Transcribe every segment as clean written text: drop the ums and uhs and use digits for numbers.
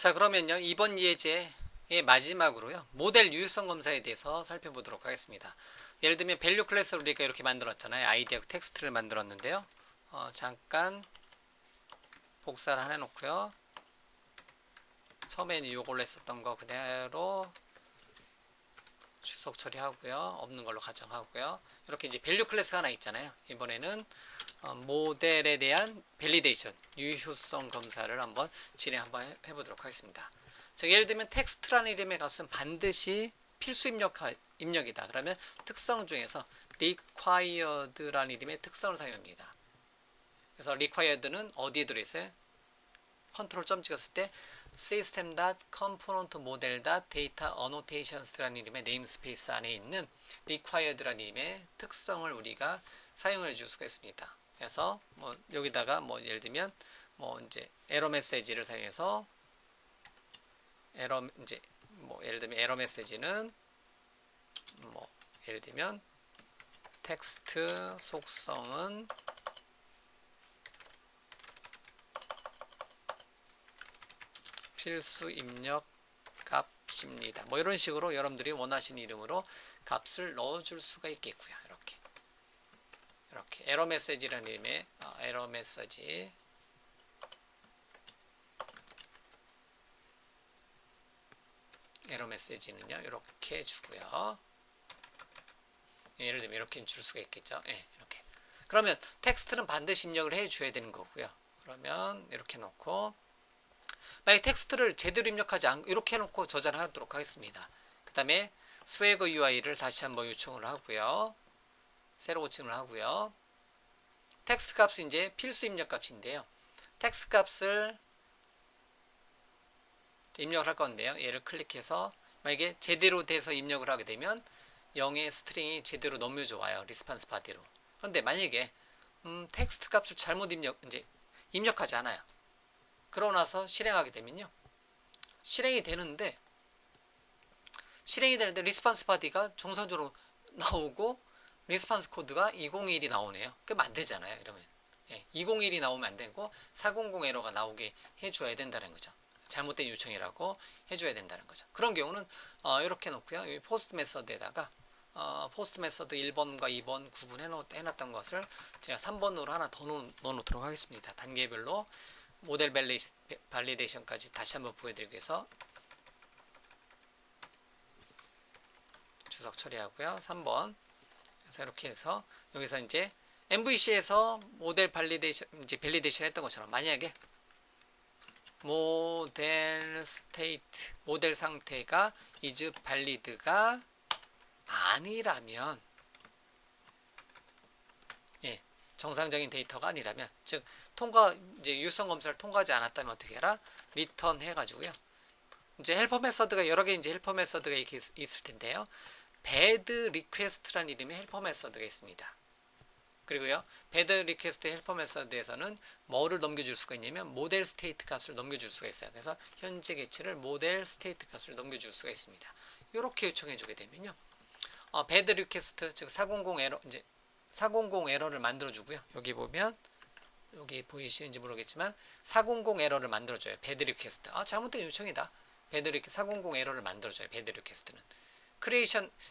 자, 그러면요. 이번 예제의 마지막으로요. 모델 유효성 검사에 대해서 살펴보도록 하겠습니다. 예를 들면 밸류 클래스를 우리가 이렇게 만들었잖아요. 아이디하고 텍스트를 만들었는데요. 잠깐 복사를 해놓고요. 처음에는 요걸로 했었던 거 그대로 주석 처리하고요. 없는 걸로 가정하고요. 이렇게 이제 밸류 클래스가 하나 있잖아요. 이번에는 모델에 대한 밸리데이션, 유효성 검사를 한번 진행 한번 해보도록 하겠습니다. 자, 예를 들면 텍스트라는 이름의 값은 반드시 필수 입력이다. 그러면 특성 중에서 required라는 이름의 특성을 사용합니다. 그래서 required는 어디에 들어있어요? 컨트롤 점 찍었을 때 system.componentModel.data_annotations라는 이름의 네임스페이스 안에 있는 required라는 이름의 특성을 우리가 사용해 줄 수가 있습니다. 그래서 뭐 여기다가 뭐 예를 들면 뭐 이제 에러 메시지를 사용해서 예를 들면 에러 메시지는 뭐 예를 들면 텍스트 속성은 필수 입력 값입니다. 뭐 이런 식으로 여러분들이 원하시는 이름으로 값을 넣어줄 수가 있겠고요. 이렇게 에러 메시지라는 이름의 에러 메시지는요 이렇게 주고요. 예를 들면 이렇게 줄 수가 있겠죠. 예, 이렇게. 그러면 텍스트는 반드시 입력을 해줘야 되는 거고요. 그러면 이렇게 놓고 만약 텍스트를 제대로 입력하지 않고 이렇게 해놓고 저장하도록 하겠습니다. 그 다음에 스웨거 UI를 다시 한번 요청을 하고요. 새로 고침을 하고요. 텍스트 값은 이제 필수 입력 값인데요. 텍스트 값을 입력을 할 건데요. 얘를 클릭해서 만약에 제대로 돼서 입력을 하게 되면 0의 스트링이 제대로 넘겨져 와요. 리스폰스 바디로. 그런데 만약에 텍스트 값을 잘못 입력하지 않아요. 그러고 나서 실행하게 되면요. 실행이 되는데 리스폰스 바디가 정상적으로 나오고 리스폰스 코드가 201이 나오네요. 그럼 안 되잖아요. 이러면 201이 나오면 안 되고 400 에러가 나오게 해줘야 된다는 거죠. 잘못된 요청이라고 해줘야 된다는 거죠. 그런 경우는 이렇게 놓고요. 이 포스트 메서드에다가 포스트 메서드 1번과 2번 구분해놨던 것을 제가 3번으로 하나 더 넣어놓도록 하겠습니다. 단계별로 모델 발리데이션까지 다시 한번 보여드리기 위해서 주석 처리하고요. 3번. 그래서 이렇게 해서 여기서 이제 MVC에서 모델 발리데이션, 이제 밸리데이션 했던 것처럼 만약에 모델 스테이트, 모델 상태가 is valid가 아니라면, 정상적인 데이터가 아니라면, 즉 이제 유효성 검사를 통과하지 않았다면 어떻게 해라? 리턴 해가지고요. 이제 헬퍼 메서드가 여러 개 이제 헬퍼 메서드가 이렇게 있을 텐데요. bad request라는 이름의 헬퍼 메서드가 있습니다. 그리고요, bad request 헬퍼 메서드에서는 뭐를 넘겨줄 수가 있냐면 모델 스테이트 값을 넘겨줄 수가 있어요. 그래서 현재 개체를 모델 스테이트 값을 넘겨줄 수가 있습니다. 이렇게 요청해주게 되면요, bad request 즉 400 에러 이제 400 에러를 만들어주고요. 여기 보면 여기 보이시는지 모르겠지만 400 에러를 만들어줘요. bad request. 잘못된 요청이다. bad request 400 에러를 만들어줘요. bad request는.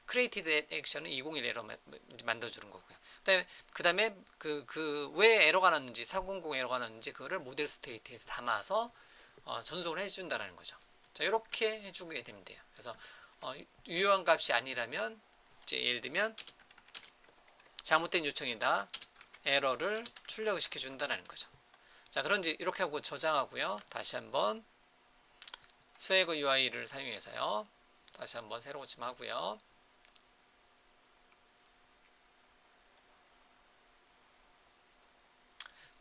크리에이티드 액션은 201 에러 만들어주는 거고요. 그 다음에 왜 에러가 났는지 400 에러가 났는지 그거를 모델 스테이트에 담아서 전송을 해준다는 거죠. 자, 이렇게 해주게 되면 돼요. 그래서 유효한 값이 아니라면 이제 예를 들면 잘못된 요청이다. 에러를 출력을 시켜준다는 거죠. 자, 그런지 이렇게 하고 저장하고요. 다시 한번 스웨거 UI를 사용해서요. 다시 한번 새로 고침하고요.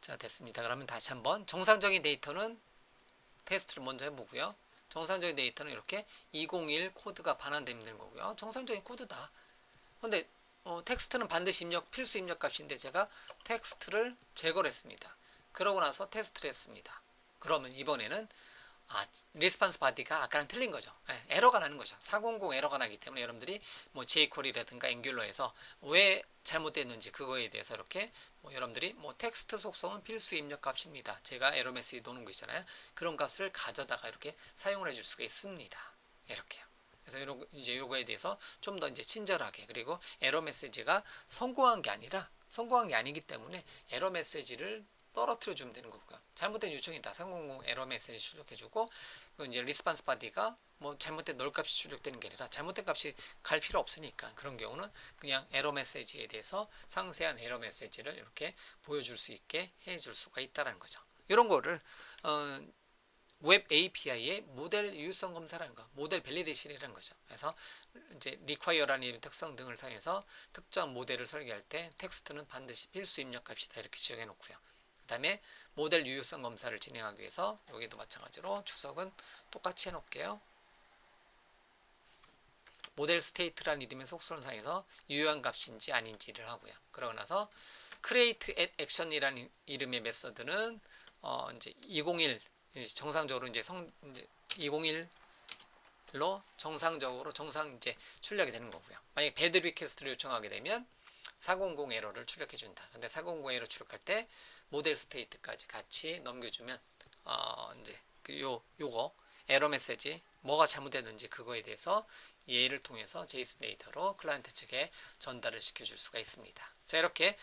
자, 됐습니다. 그러면 다시 한번 정상적인 데이터는 테스트를 먼저 해보고요. 정상적인 데이터는 이렇게 201 코드가 반환되는 거고요. 정상적인 코드다. 그런데 텍스트는 반드시 필수 입력 값인데 제가 텍스트를 제거를 했습니다. 그러고 나서 테스트를 했습니다. 그러면 이번에는 리스폰스 바디가 아까랑 틀린 거죠. 에러가 나는 거죠. 400 에러가 나기 때문에 여러분들이 뭐 jQuery라든가 앵귤러에서 왜 잘못됐는지 그거에 대해서 이렇게 뭐 여러분들이 뭐 텍스트 속성은 필수 입력 값입니다. 제가 에러 메시지 놓는 거 있잖아요. 그런 값을 가져다가 이렇게 사용을 해줄 수가 있습니다. 이렇게요. 그래서 이제 요거에 대해서 좀 더 이제 친절하게, 그리고 에러 메시지가 성공한 게 아니기 때문에 에러 메시지를 떨어뜨려 주면 되는 거고요. 잘못된 요청이다. 300 에러 메시지 출력해주고, 이제 리스폰스 바디가 뭐 잘못된 널 값이 출력되는 게 아니라 잘못된 값이 갈 필요 없으니까 그런 경우는 그냥 에러 메시지에 대해서 상세한 에러 메시지를 이렇게 보여줄 수 있게 해줄 수가 있다는 거죠. 이런 거를 웹 API의 모델 유효성 검사라는 거, 모델 밸리데이션이라는 거죠. 그래서 이제 require라는 특성 등을 사용해서 특정 모델을 설계할 때 텍스트는 반드시 필수 입력 값이다 이렇게 지정해 놓고요. 그 다음에 모델 유효성 검사를 진행하기 위해서 여기도 마찬가지로 주석은 똑같이 해놓을게요. 모델 스테이트라는 이름의 속성상에서 유효한 값인지 아닌지를 하고요. 그러고 나서 create at action이라는 이름의 메서드는 이제 201 정상적으로 이제 201로 정상적으로 이제 출력이 되는 거고요. 만약 배드 리퀘스트를 요청하게 되면 400 에러를 출력해 준다. 근데 400 에러 출력할 때 모델 스테이트까지 같이 넘겨주면 이제 요거 에러 메시지 뭐가 잘못됐는지 그거에 대해서 얘를 통해서 제이슨 데이터로 클라이언트 측에 전달을 시켜줄 수가 있습니다. 자, 이렇게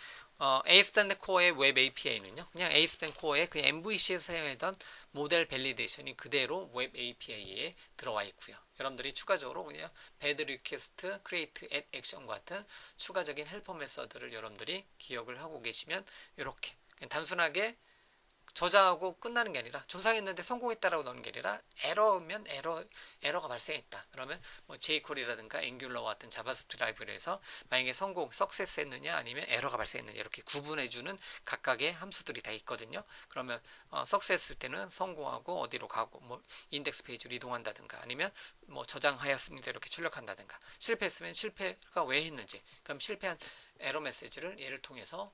ASP.NET Core의 웹 API는요, 그냥 ASP.NET Core의 그 MVC에서 사용했던 모델 밸리데이션이 그대로 웹 API에 들어와 있고요. 여러분들이 추가적으로 그냥 배드 리퀘스트, create, add, action 같은 추가적인 헬퍼 메서드를 여러분들이 기억을 하고 계시면 이렇게 단순하게 저장하고 끝나는 게 아니라 조사했는데 성공했다라고 넣는 게 아니라 에러면 에러가 발생했다. 그러면 뭐 jQuery라든가 앵귤러와 같은 자바스크립트 라이브러리에서 만약에 석세스 했느냐 아니면 에러가 발생했느냐 이렇게 구분해주는 각각의 함수들이 다 있거든요. 그러면 석세스 했을 때는 성공하고 어디로 가고 뭐 인덱스 페이지로 이동한다든가 아니면 뭐 저장하였습니다 이렇게 출력한다든가 실패했으면 실패가 왜 했는지 그럼 실패한 에러 메시지를 얘를 통해서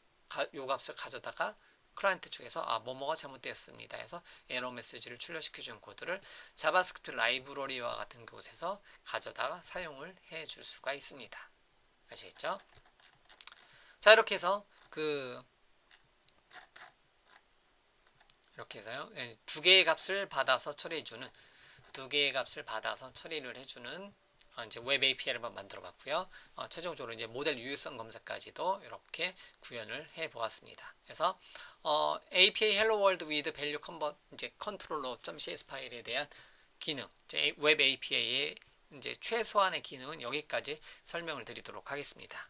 요 값을 가져다가 클라이언트 쪽에서 뭐뭐가 잘못되었습니다 해서 에러 메시지를 출력시켜 준 코드를 자바스크립트 라이브러리와 같은 곳에서 가져다가 사용을 해 줄 수가 있습니다. 아시겠죠? 자, 이렇게 해서 이렇게 해서요. 두 개의 값을 받아서 처리를 해주는 이제 웹 API를 한번 만들어 봤고요. 최종적으로 이제 모델 유효성 검사까지도 이렇게 구현을 해 보았습니다. 그래서 API Hello World with Value Convert 이제 controller.cs 파일에 대한 기능, 웹 API의 이제 최소한의 기능은 여기까지 설명을 드리도록 하겠습니다.